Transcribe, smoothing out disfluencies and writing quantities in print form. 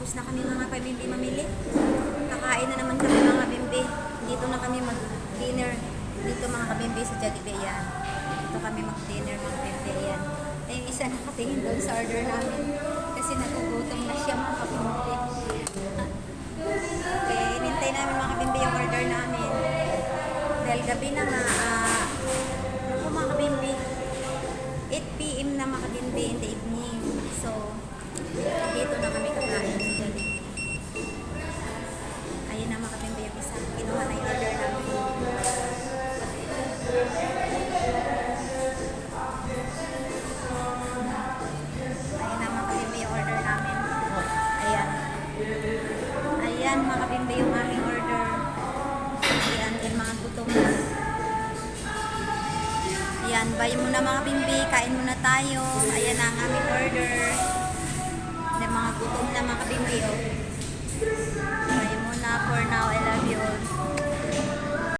Tapos na kami mga kabimbi mamili. Kakain na naman kami mga kabimbi. Dito na kami mag-dinner. Dito mga kabimbi sa Jollibee yan. Dito kami mag-dinner mga kabimbi yan. Eh, yung isa nakatingin doon sa order namin. Kasi nagugutom na siya mga kabimbi. Okay, inintay namin mga kabimbi yung order namin. Dahil gabi na nga, ako mga kabimbi, 8 p.m. na mga kabimbi in the evening. So, dito na kami kakain sa Jollibee. Ayun na mga kabimbi yung isa. Kinuha na yung order namin. Ayun na mga kabimbi yung order namin. Ayan. Ayan mga kabimbi yung aming order. Ayan, dahil mga gutom na. Ayan, bayan mo na mga kabimbi. Kain muna tayo. Ayan na ang aming order.